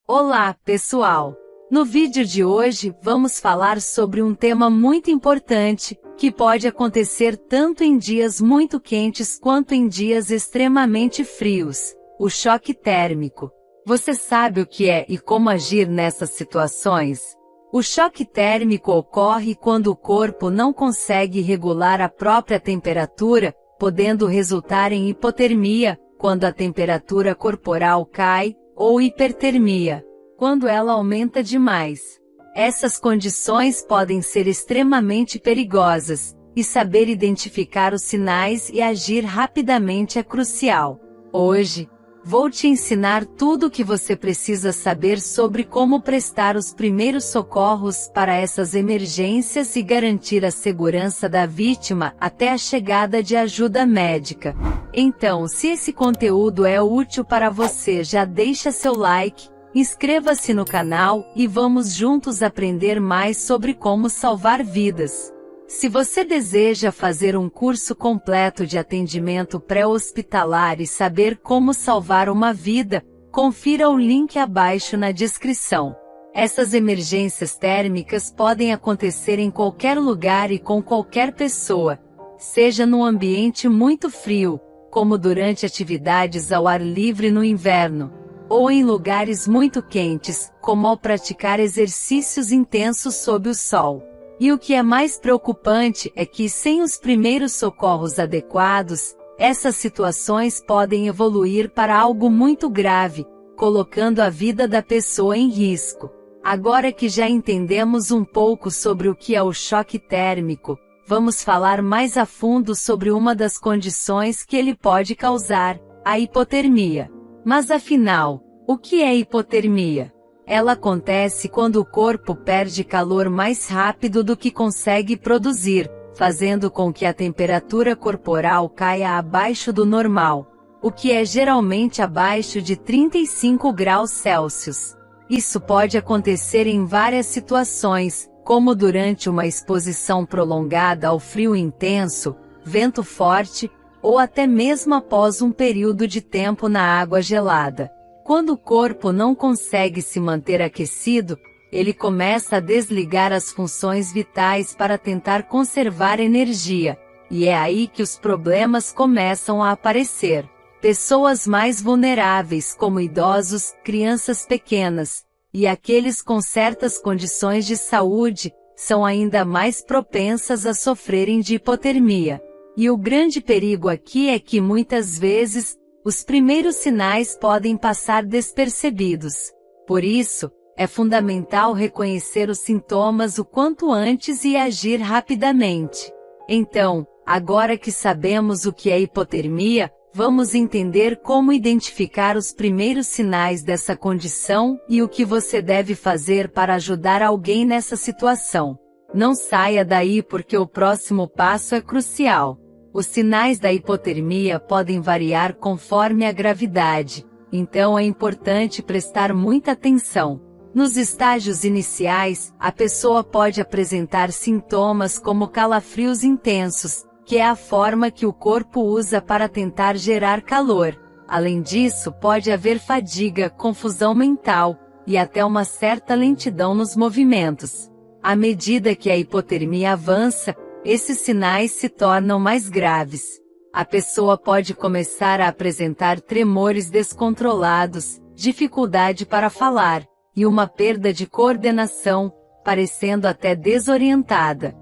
Olá, pessoal! No vídeo de hoje, vamos falar sobre um tema muito importante, que pode acontecer tanto em dias muito quentes quanto em dias extremamente frios: o choque térmico. Você sabe o que é e como agir nessas situações? O choque térmico ocorre quando o corpo não consegue regular a própria temperatura, podendo resultar em hipotermia, quando a temperatura corporal cai, ou hipertermia, quando ela aumenta demais. Essas condições podem ser extremamente perigosas, e saber identificar os sinais e agir rapidamente é crucial. Hoje, vou te ensinar tudo o que você precisa saber sobre como prestar os primeiros socorros para essas emergências e garantir a segurança da vítima até a chegada de ajuda médica. Então, se esse conteúdo é útil para você, já deixa seu like, inscreva-se no canal e vamos juntos aprender mais sobre como salvar vidas. Se você deseja fazer um curso completo de atendimento pré-hospitalar e saber como salvar uma vida, confira o link abaixo na descrição. Essas emergências térmicas podem acontecer em qualquer lugar e com qualquer pessoa, seja num ambiente muito frio, como durante atividades ao ar livre no inverno, ou em lugares muito quentes, como ao praticar exercícios intensos sob o sol. E o que é mais preocupante é que, sem os primeiros socorros adequados, essas situações podem evoluir para algo muito grave, colocando a vida da pessoa em risco. Agora que já entendemos um pouco sobre o que é o choque térmico, vamos falar mais a fundo sobre uma das condições que ele pode causar: a hipotermia. Mas afinal, o que é hipotermia? Ela acontece quando o corpo perde calor mais rápido do que consegue produzir, fazendo com que a temperatura corporal caia abaixo do normal, o que é geralmente abaixo de 35 graus Celsius. Isso pode acontecer em várias situações, como durante uma exposição prolongada ao frio intenso, vento forte, ou até mesmo após um período de tempo na água gelada. Quando o corpo não consegue se manter aquecido, ele começa a desligar as funções vitais para tentar conservar energia, e é aí que os problemas começam a aparecer. Pessoas mais vulneráveis, como idosos, crianças pequenas, e aqueles com certas condições de saúde, são ainda mais propensas a sofrerem de hipotermia. E o grande perigo aqui é que muitas vezes, os primeiros sinais podem passar despercebidos. Por isso, é fundamental reconhecer os sintomas o quanto antes e agir rapidamente. Então, agora que sabemos o que é hipotermia, vamos entender como identificar os primeiros sinais dessa condição e o que você deve fazer para ajudar alguém nessa situação. Não saia daí porque o próximo passo é crucial. Os sinais da hipotermia podem variar conforme a gravidade, então é importante prestar muita atenção. Nos estágios iniciais, a pessoa pode apresentar sintomas como calafrios intensos, que é a forma que o corpo usa para tentar gerar calor. Além disso, pode haver fadiga, confusão mental, e até uma certa lentidão nos movimentos. À medida que a hipotermia avança, esses sinais se tornam mais graves. A pessoa pode começar a apresentar tremores descontrolados, dificuldade para falar, e uma perda de coordenação, parecendo até desorientada.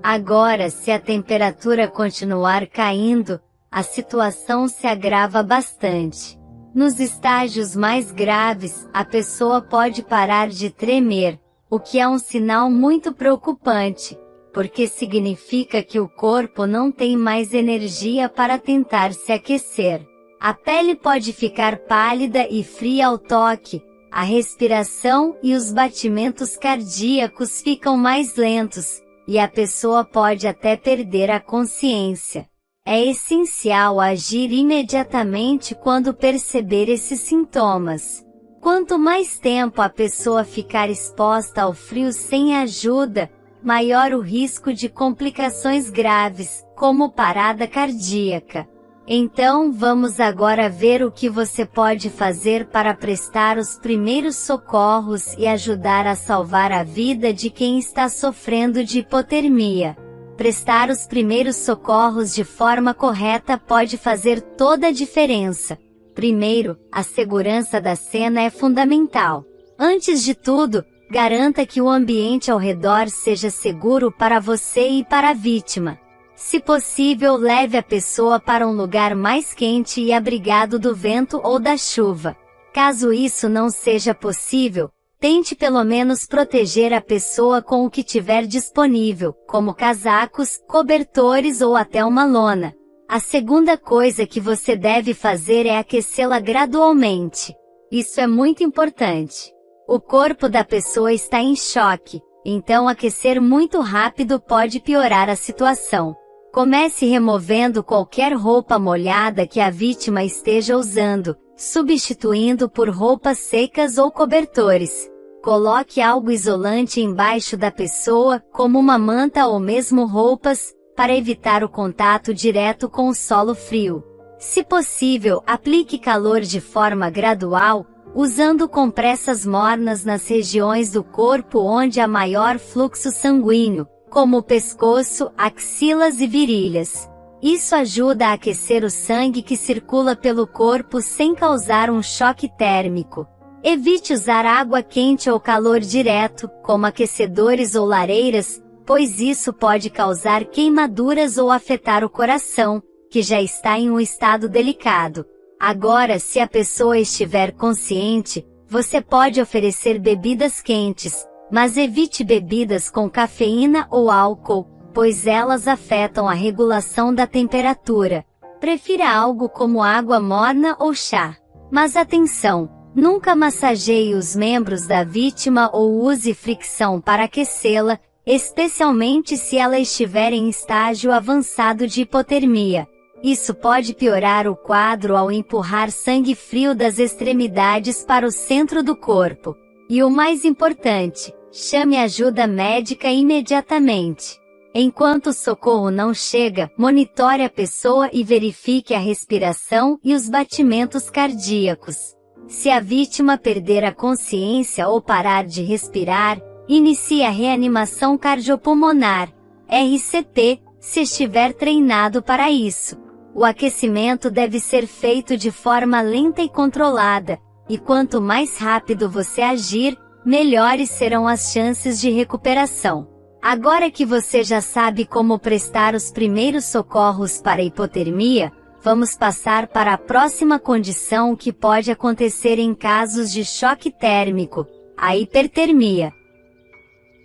Agora, se a temperatura continuar caindo, a situação se agrava bastante. Nos estágios mais graves, a pessoa pode parar de tremer, o que é um sinal muito preocupante, porque significa que o corpo não tem mais energia para tentar se aquecer. A pele pode ficar pálida e fria ao toque, a respiração e os batimentos cardíacos ficam mais lentos, e a pessoa pode até perder a consciência. É essencial agir imediatamente quando perceber esses sintomas. Quanto mais tempo a pessoa ficar exposta ao frio sem ajuda, maior o risco de complicações graves, como parada cardíaca. Então vamos agora ver o que você pode fazer para prestar os primeiros socorros e ajudar a salvar a vida de quem está sofrendo de hipotermia. Prestar os primeiros socorros de forma correta pode fazer toda a diferença. Primeiro, a segurança da cena é fundamental. Antes de tudo, garanta que o ambiente ao redor seja seguro para você e para a vítima. Se possível, leve a pessoa para um lugar mais quente e abrigado do vento ou da chuva. Caso isso não seja possível, tente pelo menos proteger a pessoa com o que tiver disponível, como casacos, cobertores ou até uma lona. A segunda coisa que você deve fazer é aquecê-la gradualmente. Isso é muito importante. O corpo da pessoa está em choque, então aquecer muito rápido pode piorar a situação. Comece removendo qualquer roupa molhada que a vítima esteja usando, substituindo por roupas secas ou cobertores. Coloque algo isolante embaixo da pessoa, como uma manta ou mesmo roupas, para evitar o contato direto com o solo frio. Se possível, aplique calor de forma gradual, usando compressas mornas nas regiões do corpo onde há maior fluxo sanguíneo, como o pescoço, axilas e virilhas. Isso ajuda a aquecer o sangue que circula pelo corpo sem causar um choque térmico. Evite usar água quente ou calor direto, como aquecedores ou lareiras, pois isso pode causar queimaduras ou afetar o coração, que já está em um estado delicado. Agora, se a pessoa estiver consciente, você pode oferecer bebidas quentes, mas evite bebidas com cafeína ou álcool, pois elas afetam a regulação da temperatura. Prefira algo como água morna ou chá. Mas atenção! Nunca massageie os membros da vítima ou use fricção para aquecê-la, especialmente se ela estiver em estágio avançado de hipotermia. Isso pode piorar o quadro ao empurrar sangue frio das extremidades para o centro do corpo. E o mais importante, chame ajuda médica imediatamente. Enquanto o socorro não chega, monitore a pessoa e verifique a respiração e os batimentos cardíacos. Se a vítima perder a consciência ou parar de respirar, inicie a reanimação cardiopulmonar, RCP, se estiver treinado para isso. O aquecimento deve ser feito de forma lenta e controlada, e quanto mais rápido você agir, melhores serão as chances de recuperação. Agora que você já sabe como prestar os primeiros socorros para a hipotermia, vamos passar para a próxima condição que pode acontecer em casos de choque térmico, a hipertermia.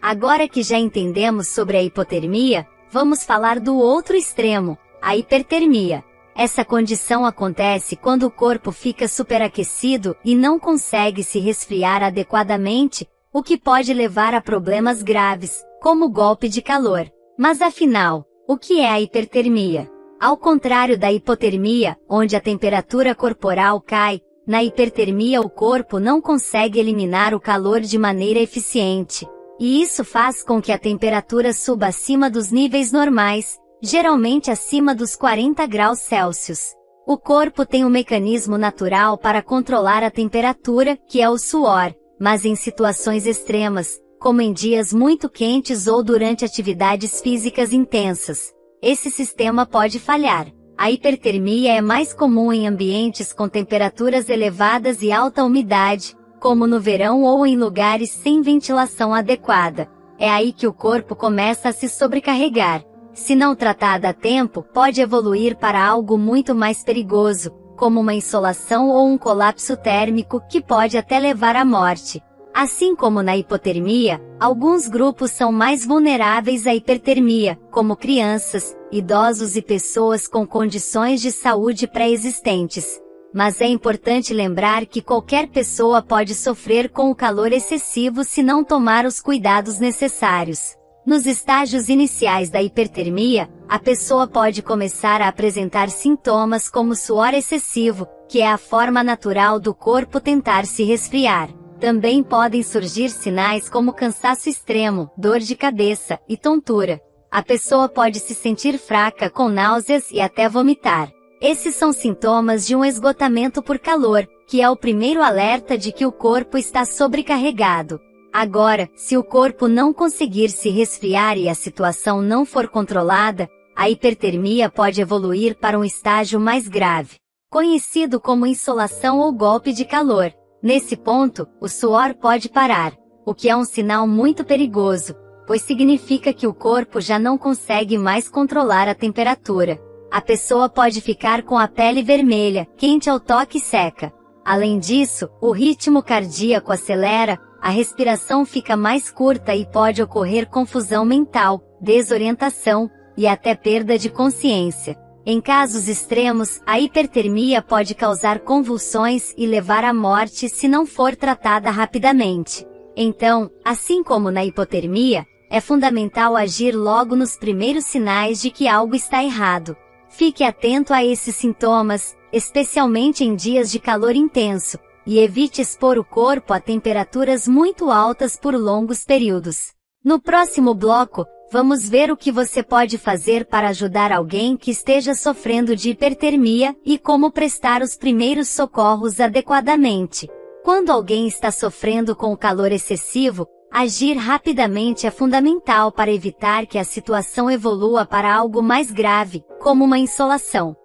Agora que já entendemos sobre a hipotermia, vamos falar do outro extremo, a hipertermia. Essa condição acontece quando o corpo fica superaquecido e não consegue se resfriar adequadamente, o que pode levar a problemas graves, como golpe de calor. Mas afinal, o que é a hipertermia? Ao contrário da hipotermia, onde a temperatura corporal cai, na hipertermia o corpo não consegue eliminar o calor de maneira eficiente. E isso faz com que a temperatura suba acima dos níveis normais, geralmente acima dos 40 graus Celsius. O corpo tem um mecanismo natural para controlar a temperatura, que é o suor, mas em situações extremas, como em dias muito quentes ou durante atividades físicas intensas, esse sistema pode falhar. A hipertermia é mais comum em ambientes com temperaturas elevadas e alta umidade, como no verão ou em lugares sem ventilação adequada. É aí que o corpo começa a se sobrecarregar. Se não tratada a tempo, pode evoluir para algo muito mais perigoso, como uma insolação ou um colapso térmico que pode até levar à morte. Assim como na hipotermia, alguns grupos são mais vulneráveis à hipertermia, como crianças, idosos e pessoas com condições de saúde pré-existentes. Mas é importante lembrar que qualquer pessoa pode sofrer com o calor excessivo se não tomar os cuidados necessários. Nos estágios iniciais da hipertermia, a pessoa pode começar a apresentar sintomas como suor excessivo, que é a forma natural do corpo tentar se resfriar. Também podem surgir sinais como cansaço extremo, dor de cabeça e tontura. A pessoa pode se sentir fraca com náuseas e até vomitar. Esses são sintomas de um esgotamento por calor, que é o primeiro alerta de que o corpo está sobrecarregado. Agora, se o corpo não conseguir se resfriar e a situação não for controlada, a hipertermia pode evoluir para um estágio mais grave, conhecido como insolação ou golpe de calor. Nesse ponto, o suor pode parar, o que é um sinal muito perigoso, pois significa que o corpo já não consegue mais controlar a temperatura. A pessoa pode ficar com a pele vermelha, quente ao toque e seca. Além disso, o ritmo cardíaco acelera, a respiração fica mais curta e pode ocorrer confusão mental, desorientação e até perda de consciência. Em casos extremos, a hipertermia pode causar convulsões e levar à morte se não for tratada rapidamente. Então, assim como na hipotermia, é fundamental agir logo nos primeiros sinais de que algo está errado. Fique atento a esses sintomas, especialmente em dias de calor intenso, e evite expor o corpo a temperaturas muito altas por longos períodos. No próximo bloco, vamos ver o que você pode fazer para ajudar alguém que esteja sofrendo de hipertermia e como prestar os primeiros socorros adequadamente. Quando alguém está sofrendo com o calor excessivo, agir rapidamente é fundamental para evitar que a situação evolua para algo mais grave, como uma insolação.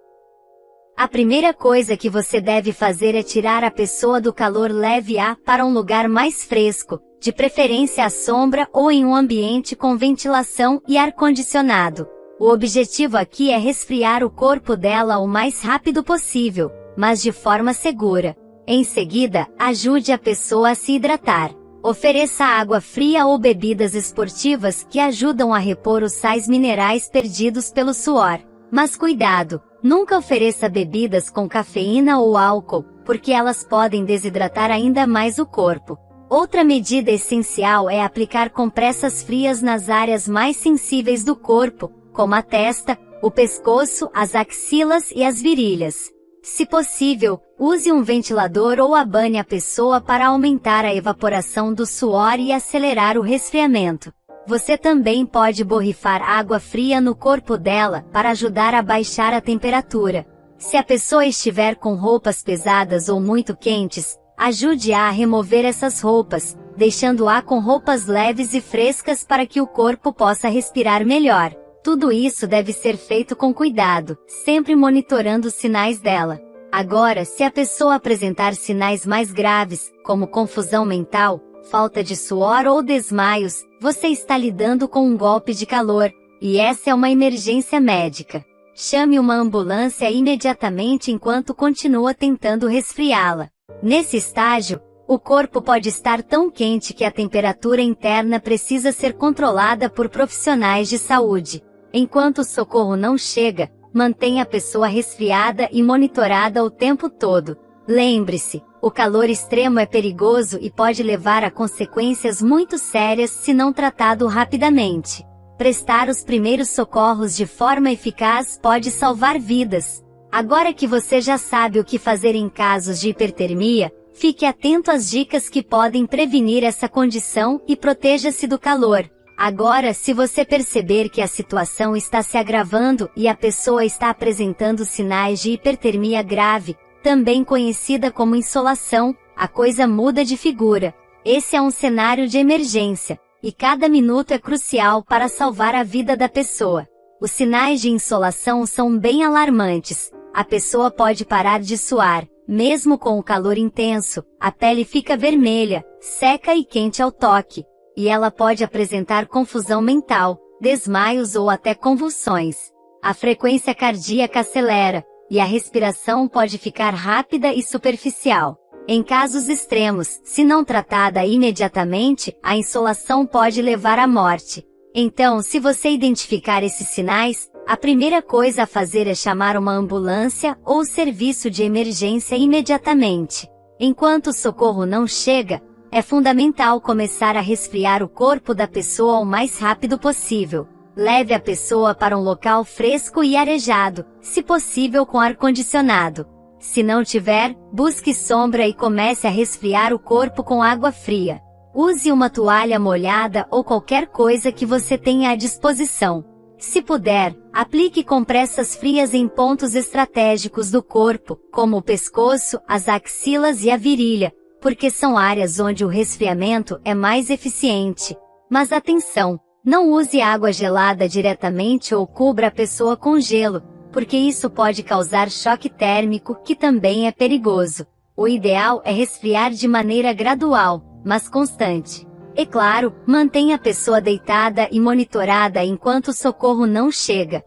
A primeira coisa que você deve fazer é tirar a pessoa do calor leve para um lugar mais fresco, de preferência à sombra ou em um ambiente com ventilação e ar-condicionado. O objetivo aqui é resfriar o corpo dela o mais rápido possível, mas de forma segura. Em seguida, ajude a pessoa a se hidratar. Ofereça água fria ou bebidas esportivas que ajudam a repor os sais minerais perdidos pelo suor. Mas cuidado! Nunca ofereça bebidas com cafeína ou álcool, porque elas podem desidratar ainda mais o corpo. Outra medida essencial é aplicar compressas frias nas áreas mais sensíveis do corpo, como a testa, o pescoço, as axilas e as virilhas. Se possível, use um ventilador ou abane a pessoa para aumentar a evaporação do suor e acelerar o resfriamento. Você também pode borrifar água fria no corpo dela para ajudar a baixar a temperatura. Se a pessoa estiver com roupas pesadas ou muito quentes, ajude-a a remover essas roupas, deixando-a com roupas leves e frescas para que o corpo possa respirar melhor. Tudo isso deve ser feito com cuidado, sempre monitorando os sinais dela. Agora, se a pessoa apresentar sinais mais graves, como confusão mental, falta de suor ou desmaios, você está lidando com um golpe de calor, e essa é uma emergência médica. Chame uma ambulância imediatamente enquanto continua tentando resfriá-la. Nesse estágio, o corpo pode estar tão quente que a temperatura interna precisa ser controlada por profissionais de saúde. Enquanto o socorro não chega, mantenha a pessoa resfriada e monitorada o tempo todo. Lembre-se, o calor extremo é perigoso e pode levar a consequências muito sérias se não tratado rapidamente. Prestar os primeiros socorros de forma eficaz pode salvar vidas. Agora que você já sabe o que fazer em casos de hipertermia, fique atento às dicas que podem prevenir essa condição e proteja-se do calor. Agora, se você perceber que a situação está se agravando e a pessoa está apresentando sinais de hipertermia grave, também conhecida como insolação, a coisa muda de figura. Esse é um cenário de emergência, e cada minuto é crucial para salvar a vida da pessoa. Os sinais de insolação são bem alarmantes. A pessoa pode parar de suar, mesmo com o calor intenso, a pele fica vermelha, seca e quente ao toque, e ela pode apresentar confusão mental, desmaios ou até convulsões. A frequência cardíaca acelera, e a respiração pode ficar rápida e superficial. Em casos extremos, se não tratada imediatamente, a insolação pode levar à morte. Então, se você identificar esses sinais, a primeira coisa a fazer é chamar uma ambulância ou serviço de emergência imediatamente. Enquanto o socorro não chega, é fundamental começar a resfriar o corpo da pessoa o mais rápido possível. Leve a pessoa para um local fresco e arejado, se possível com ar-condicionado. Se não tiver, busque sombra e comece a resfriar o corpo com água fria. Use uma toalha molhada ou qualquer coisa que você tenha à disposição. Se puder, aplique compressas frias em pontos estratégicos do corpo, como o pescoço, as axilas e a virilha, porque são áreas onde o resfriamento é mais eficiente. Mas atenção, não use água gelada diretamente ou cubra a pessoa com gelo, porque isso pode causar choque térmico, que também é perigoso. O ideal é resfriar de maneira gradual, mas constante. E claro, mantenha a pessoa deitada e monitorada enquanto o socorro não chega.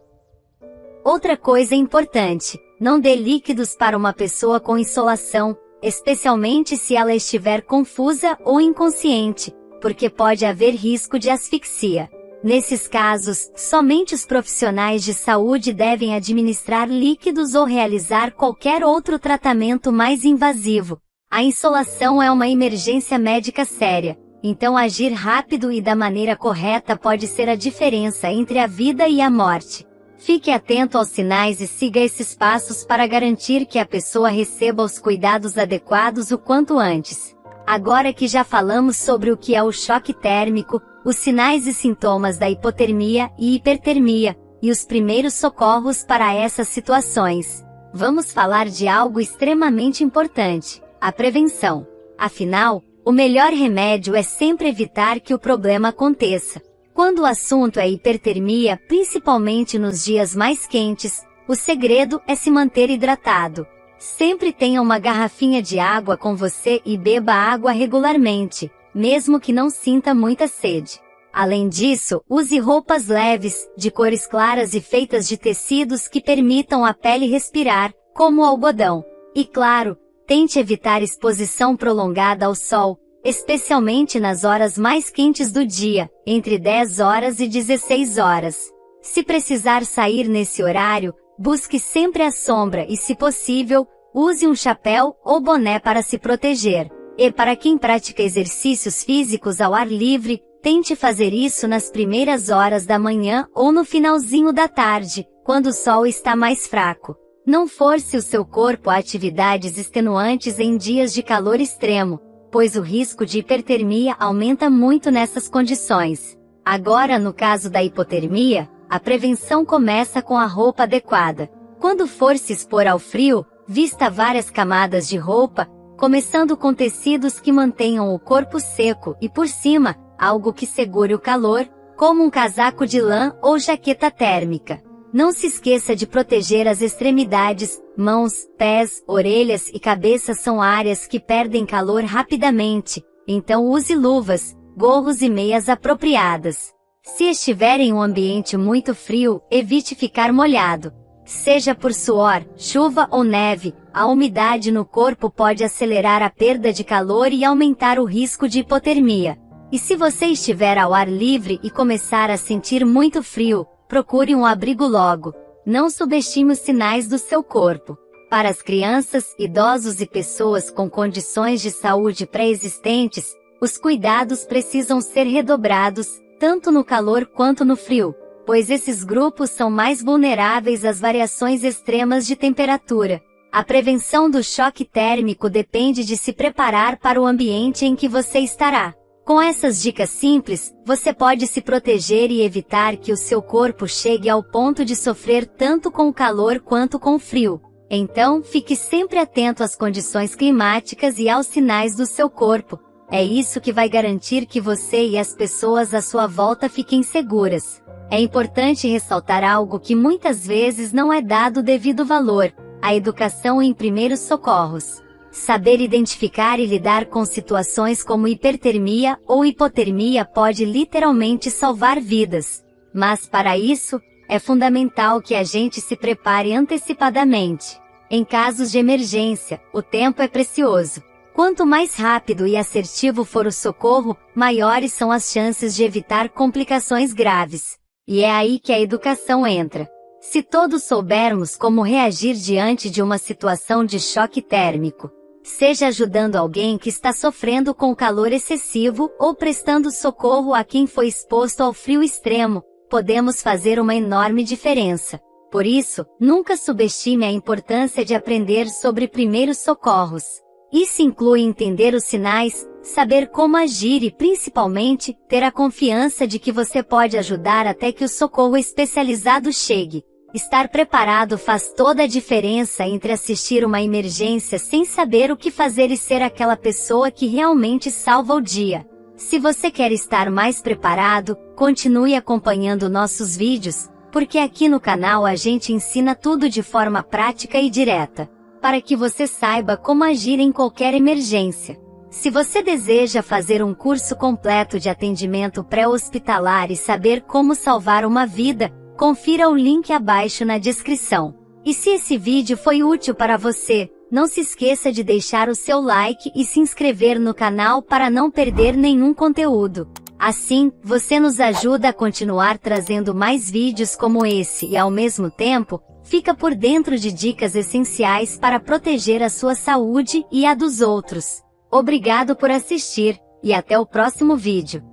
Outra coisa importante, não dê líquidos para uma pessoa com insolação, especialmente se ela estiver confusa ou inconsciente, porque pode haver risco de asfixia. Nesses casos, somente os profissionais de saúde devem administrar líquidos ou realizar qualquer outro tratamento mais invasivo. A insolação é uma emergência médica séria, então agir rápido e da maneira correta pode ser a diferença entre a vida e a morte. Fique atento aos sinais e siga esses passos para garantir que a pessoa receba os cuidados adequados o quanto antes. Agora que já falamos sobre o que é o choque térmico, os sinais e sintomas da hipotermia e hipertermia, e os primeiros socorros para essas situações, vamos falar de algo extremamente importante: a prevenção. Afinal, o melhor remédio é sempre evitar que o problema aconteça. Quando o assunto é hipertermia, principalmente nos dias mais quentes, o segredo é se manter hidratado. Sempre tenha uma garrafinha de água com você e beba água regularmente, mesmo que não sinta muita sede. Além disso, use roupas leves, de cores claras e feitas de tecidos que permitam à pele respirar, como o algodão. E claro, tente evitar exposição prolongada ao sol, especialmente nas horas mais quentes do dia, entre 10 horas e 16 horas. Se precisar sair nesse horário, busque sempre a sombra e, se possível, use um chapéu ou boné para se proteger. E para quem pratica exercícios físicos ao ar livre, tente fazer isso nas primeiras horas da manhã ou no finalzinho da tarde, quando o sol está mais fraco. Não force o seu corpo a atividades extenuantes em dias de calor extremo, pois o risco de hipertermia aumenta muito nessas condições. Agora, no caso da hipotermia, a prevenção começa com a roupa adequada. Quando for se expor ao frio, vista várias camadas de roupa, começando com tecidos que mantenham o corpo seco e, por cima, algo que segure o calor, como um casaco de lã ou jaqueta térmica. Não se esqueça de proteger as extremidades, mãos, pés, orelhas e cabeça são áreas que perdem calor rapidamente, então use luvas, gorros e meias apropriadas. Se estiver em um ambiente muito frio, evite ficar molhado. Seja por suor, chuva ou neve, a umidade no corpo pode acelerar a perda de calor e aumentar o risco de hipotermia. E se você estiver ao ar livre e começar a sentir muito frio, procure um abrigo logo. Não subestime os sinais do seu corpo. Para as crianças, idosos e pessoas com condições de saúde pré-existentes, os cuidados precisam ser redobrados, tanto no calor quanto no frio, pois esses grupos são mais vulneráveis às variações extremas de temperatura. A prevenção do choque térmico depende de se preparar para o ambiente em que você estará. Com essas dicas simples, você pode se proteger e evitar que o seu corpo chegue ao ponto de sofrer tanto com o calor quanto com o frio. Então, fique sempre atento às condições climáticas e aos sinais do seu corpo. É isso que vai garantir que você e as pessoas à sua volta fiquem seguras. É importante ressaltar algo que muitas vezes não é dado devido valor: a educação em primeiros socorros. Saber identificar e lidar com situações como hipertermia ou hipotermia pode literalmente salvar vidas. Mas para isso, é fundamental que a gente se prepare antecipadamente. Em casos de emergência, o tempo é precioso. Quanto mais rápido e assertivo for o socorro, maiores são as chances de evitar complicações graves. E é aí que a educação entra. Se todos soubermos como reagir diante de uma situação de choque térmico, seja ajudando alguém que está sofrendo com calor excessivo ou prestando socorro a quem foi exposto ao frio extremo, podemos fazer uma enorme diferença. Por isso, nunca subestime a importância de aprender sobre primeiros socorros. Isso inclui entender os sinais, saber como agir e, principalmente, ter a confiança de que você pode ajudar até que o socorro especializado chegue. Estar preparado faz toda a diferença entre assistir uma emergência sem saber o que fazer e ser aquela pessoa que realmente salva o dia. Se você quer estar mais preparado, continue acompanhando nossos vídeos, porque aqui no canal a gente ensina tudo de forma prática e direta, para que você saiba como agir em qualquer emergência. Se você deseja fazer um curso completo de atendimento pré-hospitalar e saber como salvar uma vida, confira o link abaixo na descrição. E se esse vídeo foi útil para você, não se esqueça de deixar o seu like e se inscrever no canal para não perder nenhum conteúdo. Assim, você nos ajuda a continuar trazendo mais vídeos como esse e, ao mesmo tempo, fica por dentro de dicas essenciais para proteger a sua saúde e a dos outros. Obrigado por assistir, e até o próximo vídeo.